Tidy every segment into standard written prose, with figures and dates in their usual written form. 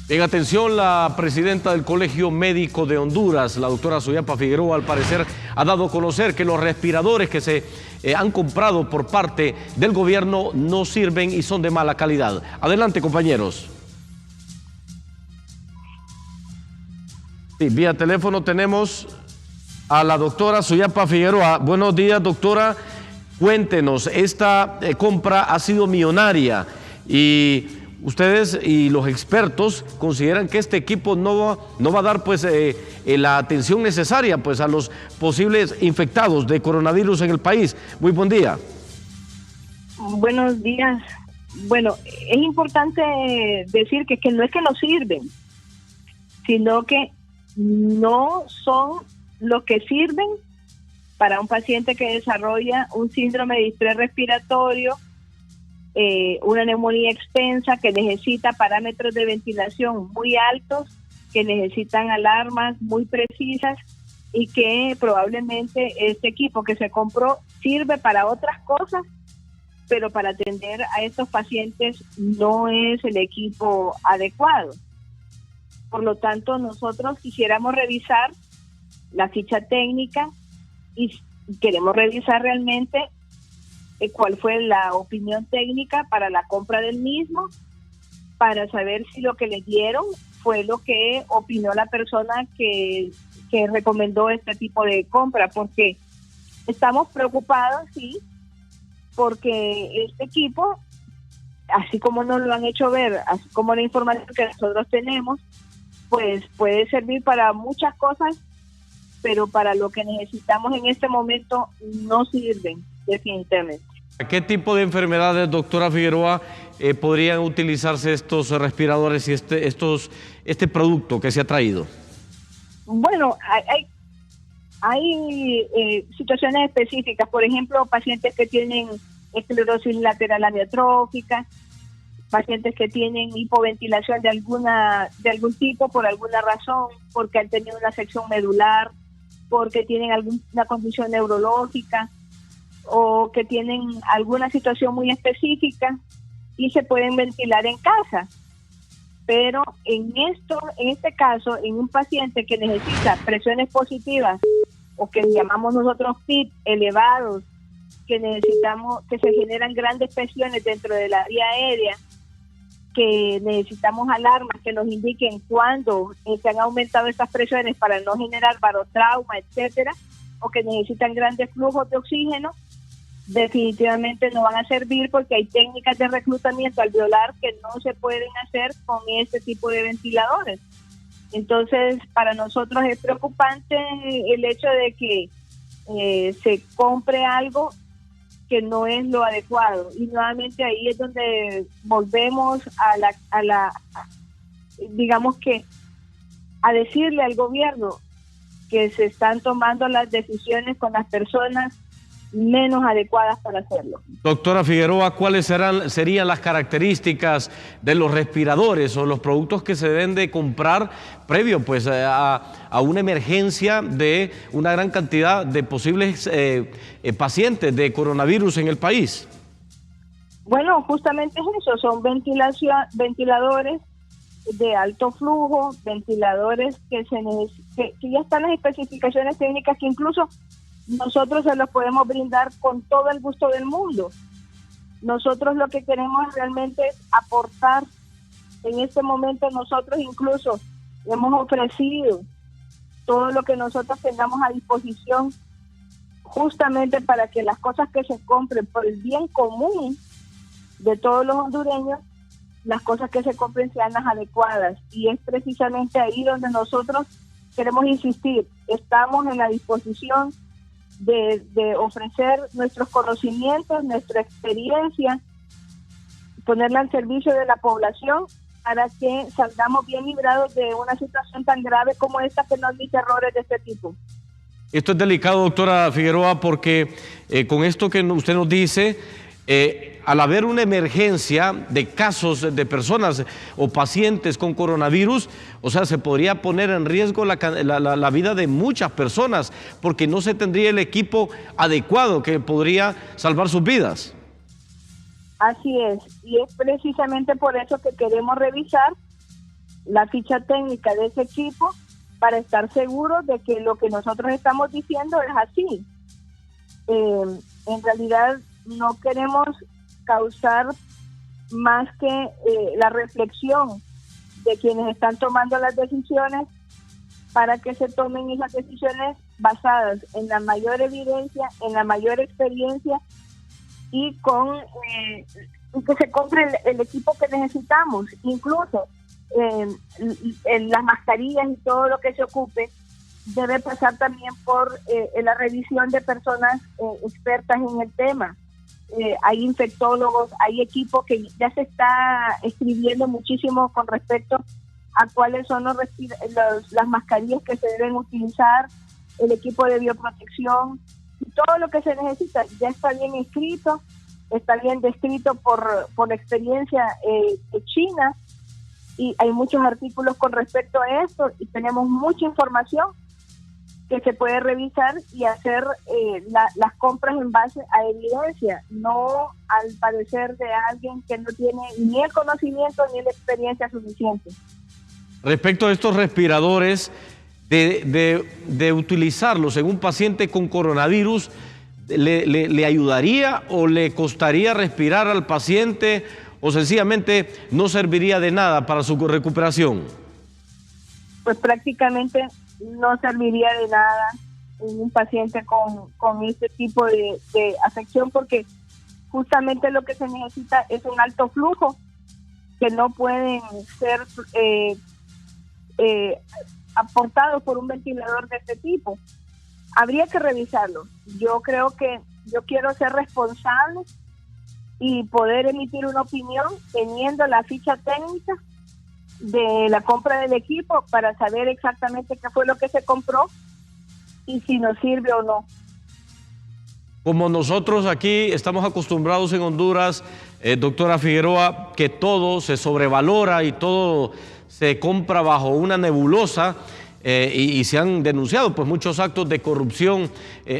En atención, la presidenta del Colegio Médico de Honduras, la doctora Soyapa Figueroa, al parecer ha dado a conocer que los respiradores que se han comprado por parte del gobierno no sirven y son de mala calidad. Adelante, compañeros. Sí, vía teléfono tenemos a la doctora Soyapa Figueroa. Buenos días, doctora. Cuéntenos, esta compra ha sido millonaria y ustedes y los expertos consideran que este equipo no va a dar pues la atención necesaria pues a los posibles infectados de coronavirus en el país. Muy buen día. Buenos días. Bueno, es importante decir que no es que no sirven, sino que no son los que sirven para un paciente que desarrolla un síndrome de distrés respiratorio, una neumonía extensa, que necesita parámetros de ventilación muy altos, que necesitan alarmas muy precisas y que probablemente este equipo que se compró sirve para otras cosas, pero para atender a estos pacientes no es el equipo adecuado. Por lo tanto, nosotros quisiéramos revisar la ficha técnica y queremos revisar realmente cuál fue la opinión técnica para la compra del mismo, para saber si lo que le dieron fue lo que opinó la persona que recomendó este tipo de compra, porque estamos preocupados, sí, porque este equipo, así como nos lo han hecho ver, así como la información que nosotros tenemos, pues puede servir para muchas cosas, pero para lo que necesitamos en este momento no sirven definitivamente. ¿A qué tipo de enfermedades, doctora Figueroa, podrían utilizarse estos respiradores y este producto que se ha traído? Bueno, hay situaciones específicas, por ejemplo, pacientes que tienen esclerosis lateral amiotrófica, pacientes que tienen hipoventilación de algún tipo por alguna razón, porque han tenido una afección medular, porque tienen alguna condición neurológica o que tienen alguna situación muy específica y se pueden ventilar en casa. Pero en este caso, en un paciente que necesita presiones positivas o que llamamos nosotros PIB elevados, que se generan grandes presiones dentro de la vía aérea, que necesitamos alarmas que nos indiquen cuándo se han aumentado estas presiones para no generar barotrauma, etcétera, o que necesitan grandes flujos de oxígeno, definitivamente no van a servir porque hay técnicas de reclutamiento alveolar que no se pueden hacer con este tipo de ventiladores. Entonces, para nosotros es preocupante el hecho de que se compre algo que no es lo adecuado, y nuevamente ahí es donde volvemos digamos que a decirle al gobierno que se están tomando las decisiones con las personas menos adecuadas para hacerlo. Doctora Figueroa, ¿cuáles serían las características de los respiradores o los productos que se deben de comprar previo pues a una emergencia de una gran cantidad de posibles pacientes de coronavirus en el país? Bueno, justamente es eso, son ventiladores de alto flujo, ventiladores que ya están en las especificaciones técnicas que incluso nosotros se los podemos brindar con todo el gusto del mundo. Nosotros lo que queremos realmente es aportar. En este momento nosotros incluso hemos ofrecido todo lo que nosotros tengamos a disposición justamente para que las cosas que se compren por el bien común de todos los hondureños, las cosas que se compren sean las adecuadas. Y es precisamente ahí donde nosotros queremos insistir. Estamos en la disposición de ofrecer nuestros conocimientos, nuestra experiencia, ponerla al servicio de la población para que salgamos bien librados de una situación tan grave como esta que no admite errores de este tipo. Esto es delicado, doctora Figueroa, porque con esto que usted nos dice, al haber una emergencia de casos de personas o pacientes con coronavirus, o sea, se podría poner en riesgo la vida de muchas personas porque no se tendría el equipo adecuado que podría salvar sus vidas. Así es, y es precisamente por eso que queremos revisar la ficha técnica de ese equipo para estar seguros de que lo que nosotros estamos diciendo es así. En realidad no queremos causar más que la reflexión de quienes están tomando las decisiones para que se tomen esas decisiones basadas en la mayor evidencia, en la mayor experiencia y con que se compre el equipo que necesitamos. Incluso en las mascarillas y todo lo que se ocupe debe pasar también por la revisión de personas expertas en el tema. Hay infectólogos, hay equipos que ya se está escribiendo muchísimo con respecto a cuáles son las mascarillas que se deben utilizar, el equipo de bioprotección, y todo lo que se necesita ya está bien escrito, está bien descrito por la experiencia de China, y hay muchos artículos con respecto a esto, y tenemos mucha información que se puede revisar y hacer las compras en base a evidencia, no al parecer de alguien que no tiene ni el conocimiento ni la experiencia suficiente. Respecto a estos respiradores, de utilizarlos en un paciente con coronavirus, ¿le ayudaría o le costaría respirar al paciente o sencillamente no serviría de nada para su recuperación? Pues prácticamente no serviría de nada en un paciente con este tipo de afección, porque justamente lo que se necesita es un alto flujo que no pueden ser aportados por un ventilador de este tipo. Habría que revisarlo. Yo quiero ser responsable y poder emitir una opinión teniendo la ficha técnica de la compra del equipo para saber exactamente qué fue lo que se compró y si nos sirve o no. Como nosotros aquí estamos acostumbrados en Honduras, doctora Figueroa, que todo se sobrevalora y todo se compra bajo una nebulosa, y se han denunciado pues muchos actos de corrupción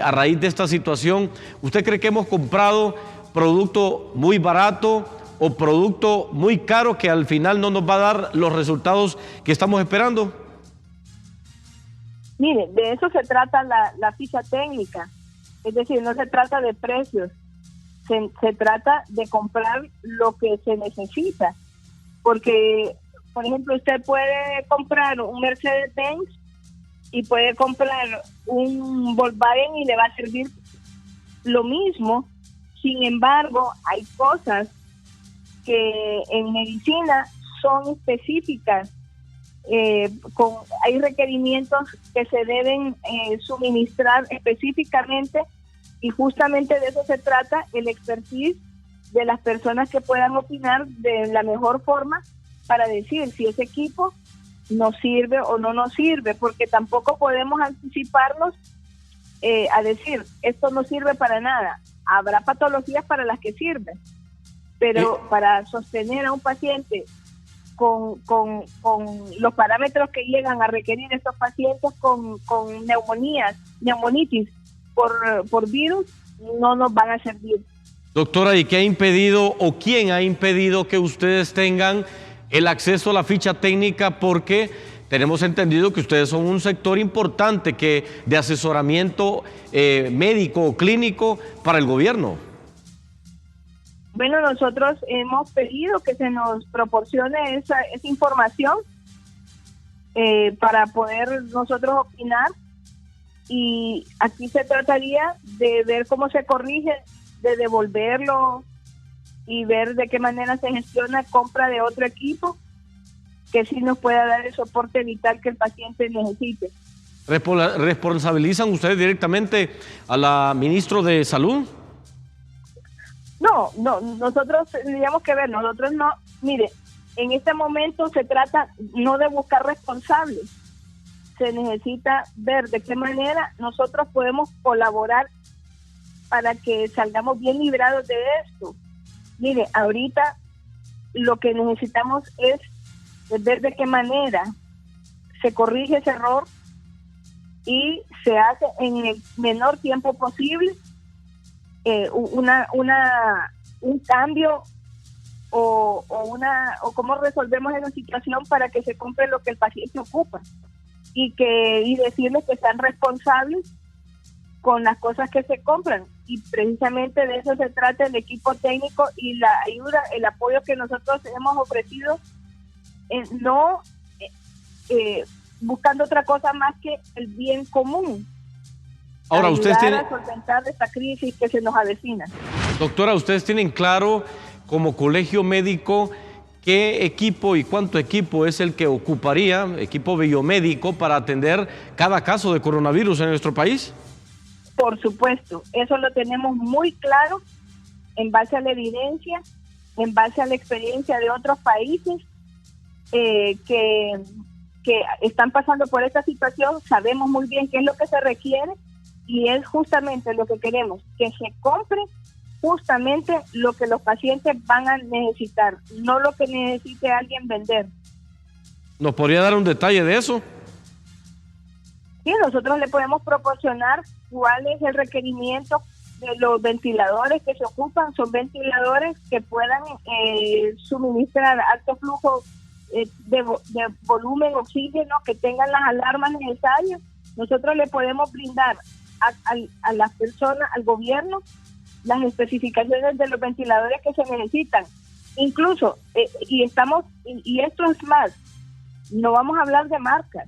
a raíz de esta situación. ¿Usted cree que hemos comprado producto muy barato o producto muy caro que al final no nos va a dar los resultados que estamos esperando? Mire, de eso se trata la ficha técnica. Es decir, no se trata de precios, se trata de comprar lo que se necesita. Porque, por ejemplo, usted puede comprar un Mercedes-Benz y puede comprar un Volkswagen y le va a servir lo mismo. Sin embargo, hay cosas que en medicina son específicas, hay requerimientos que se deben suministrar específicamente, y justamente de eso se trata el expertise de las personas que puedan opinar de la mejor forma para decir si ese equipo nos sirve o no nos sirve, porque tampoco podemos anticiparnos a decir esto no sirve para nada. Habrá patologías para las que sirven, pero para sostener a un paciente con los parámetros que llegan a requerir estos pacientes con neumonitis por virus, no nos van a servir. Doctora, ¿y qué ha impedido o quién ha impedido que ustedes tengan el acceso a la ficha técnica? Porque tenemos entendido que ustedes son un sector importante de asesoramiento médico o clínico para el gobierno. Bueno, nosotros hemos pedido que se nos proporcione esa información para poder nosotros opinar, y aquí se trataría de ver cómo se corrige, de devolverlo y ver de qué manera se gestiona compra de otro equipo que sí nos pueda dar el soporte vital que el paciente necesite. ¿Responsabilizan ustedes directamente a la ministra de Salud? No, nosotros tendríamos que ver, nosotros no, mire, en este momento se trata no de buscar responsables, se necesita ver de qué manera nosotros podemos colaborar para que salgamos bien librados de esto. Mire, ahorita lo que necesitamos es ver de qué manera se corrige ese error y se hace en el menor tiempo posible un cambio o cómo resolvemos esa situación para que se compre lo que el paciente ocupa y decirles que sean responsables con las cosas que se compran. Y precisamente de eso se trata el equipo técnico y la ayuda, el apoyo que nosotros hemos ofrecido, no buscando otra cosa más que el bien común. Ahora, ustedes tienen, a solventar esta crisis que se nos avecina. Doctora, ustedes tienen claro como colegio médico qué equipo y cuánto equipo es el que ocuparía, equipo biomédico, para atender cada caso de coronavirus en nuestro país. Por supuesto, eso lo tenemos muy claro en base a la evidencia, en base a la experiencia de otros países que están pasando por esta situación. Sabemos muy bien qué es lo que se requiere y es justamente lo que queremos, que se compre justamente lo que los pacientes van a necesitar, no lo que necesite alguien vender. ¿Nos podría dar un detalle de eso? Sí, nosotros le podemos proporcionar cuál es el requerimiento de los ventiladores que se ocupan. Son ventiladores que puedan suministrar alto flujo de volumen, oxígeno, que tengan las alarmas necesarias. Nosotros le podemos brindar a las personas, al gobierno, las especificaciones de los ventiladores que se necesitan. Incluso, y esto es más, no vamos a hablar de marcas,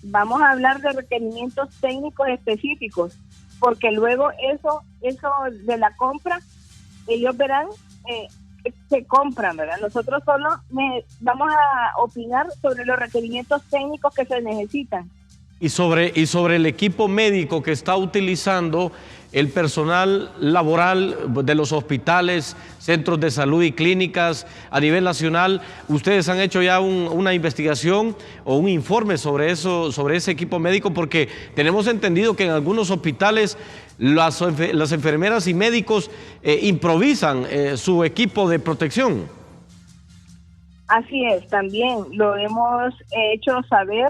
vamos a hablar de requerimientos técnicos específicos, porque luego eso de la compra, ellos verán que se compran, ¿verdad? Nosotros solo vamos a opinar sobre los requerimientos técnicos que se necesitan. Y sobre el equipo médico que está utilizando el personal laboral de los hospitales, centros de salud y clínicas a nivel nacional, ¿ustedes han hecho ya una investigación o un informe sobre eso, sobre ese equipo médico? Porque tenemos entendido que en algunos hospitales las enfermeras y médicos improvisan su equipo de protección. Así es, también lo hemos hecho saber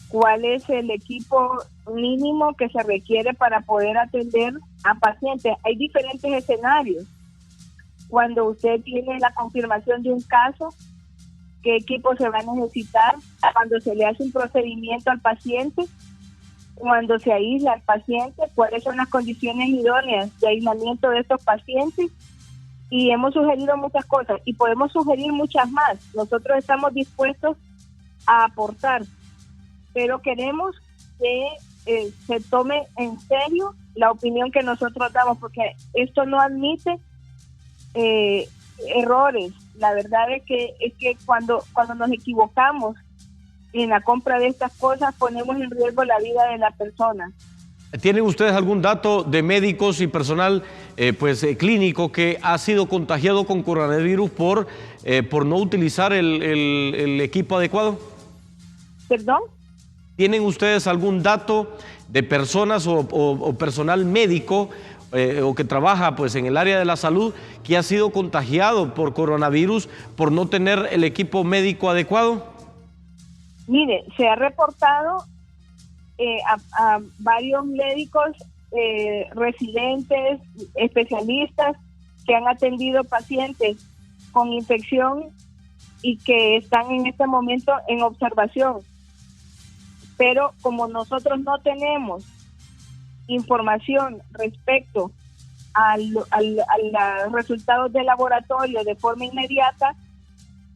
cuál es el equipo mínimo que se requiere para poder atender a pacientes. Hay diferentes escenarios. Cuando usted tiene la confirmación de un caso, ¿qué equipo se va a necesitar? Cuando se le hace un procedimiento al paciente, cuando se aísla al paciente, cuáles son las condiciones idóneas de aislamiento de estos pacientes. Y hemos sugerido muchas cosas y podemos sugerir muchas más. Nosotros estamos dispuestos a aportar, pero queremos que se tome en serio la opinión que nosotros damos, porque esto no admite errores. La verdad es que cuando nos equivocamos en la compra de estas cosas, ponemos en riesgo la vida de la persona. ¿Tienen ustedes algún dato de médicos y personal clínico que ha sido contagiado con coronavirus por no utilizar el equipo adecuado? ¿Perdón? ¿Tienen ustedes algún dato de personas o personal médico o que trabaja en el área de la salud que ha sido contagiado por coronavirus por no tener el equipo médico adecuado? Mire, se ha reportado a varios médicos, residentes, especialistas que han atendido pacientes con infección y que están en este momento en observación. Pero como nosotros no tenemos información respecto a los resultados de laboratorio de forma inmediata,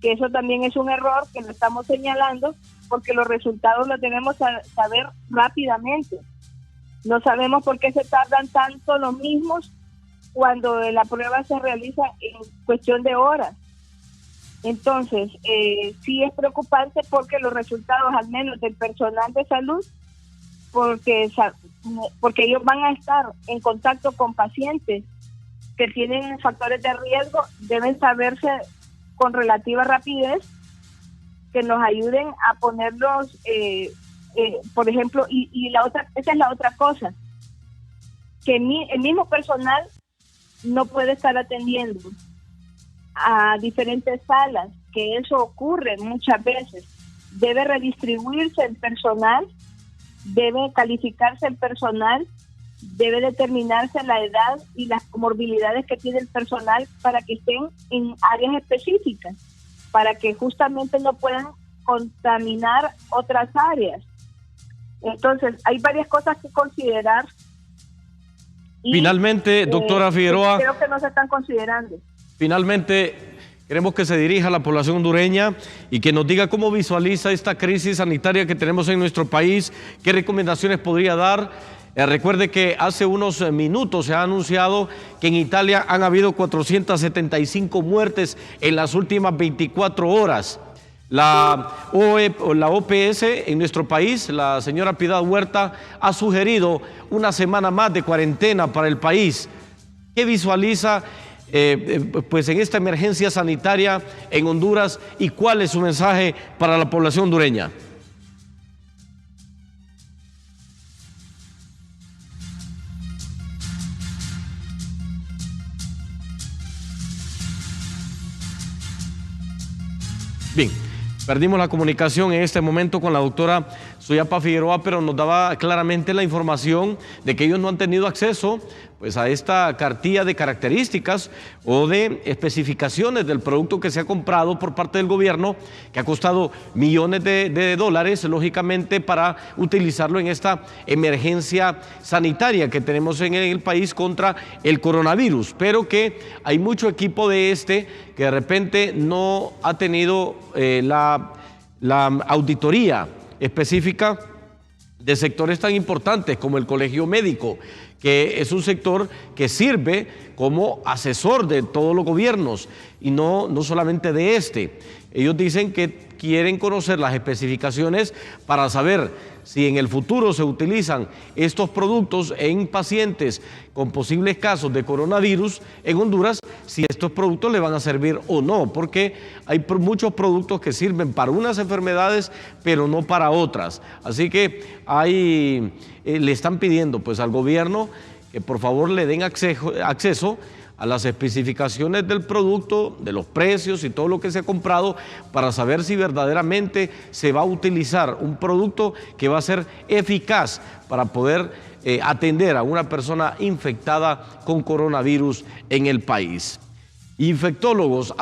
que eso también es un error que lo estamos señalando, porque los resultados los debemos saber rápidamente. No sabemos por qué se tardan tanto los mismos cuando la prueba se realiza en cuestión de horas. Entonces, sí es preocupante porque los resultados, al menos del personal de salud, porque ellos van a estar en contacto con pacientes que tienen factores de riesgo, deben saberse con relativa rapidez, que nos ayuden a ponerlos, por ejemplo, esa es la otra cosa, que el mismo personal no puede estar atendiendo a diferentes salas, que eso ocurre muchas veces. Debe redistribuirse el personal, debe calificarse el personal debe determinarse la edad y las comorbilidades que tiene el personal para que estén en áreas específicas, para que justamente no puedan contaminar otras áreas. Entonces, hay varias cosas que considerar. Y, finalmente, doctora Figueroa, creo que no se están considerando. Finalmente, queremos que se dirija a la población hondureña y que nos diga cómo visualiza esta crisis sanitaria que tenemos en nuestro país, qué recomendaciones podría dar. Recuerde que hace unos minutos se ha anunciado que en Italia han habido 475 muertes en las últimas 24 horas. La OPS en nuestro país, la señora Piedad Huerta, ha sugerido una semana más de cuarentena para el país. ¿Qué visualiza pues en esta emergencia sanitaria en Honduras y cuál es su mensaje para la población hondureña? Bien, perdimos la comunicación en este momento con la doctora Suyapa Figueroa, pero nos daba claramente la información de que ellos no han tenido acceso pues, a esta cartilla de características o de especificaciones del producto que se ha comprado por parte del gobierno, que ha costado millones de dólares, lógicamente, para utilizarlo en esta emergencia sanitaria que tenemos en el país contra el coronavirus, pero que hay mucho equipo que de repente no ha tenido la auditoría específica de sectores tan importantes como el colegio médico, que es un sector que sirve como asesor de todos los gobiernos y no solamente de este. Ellos dicen que quieren conocer las especificaciones para saber si en el futuro se utilizan estos productos en pacientes con posibles casos de coronavirus en Honduras, si estos productos le van a servir o no, porque hay muchos productos que sirven para unas enfermedades, pero no para otras. Así que le están pidiendo pues, al gobierno que por favor le den acceso a las especificaciones del producto, de los precios y todo lo que se ha comprado para saber si verdaderamente se va a utilizar un producto que va a ser eficaz para poder atender a una persona infectada con coronavirus en el país. Infectólogos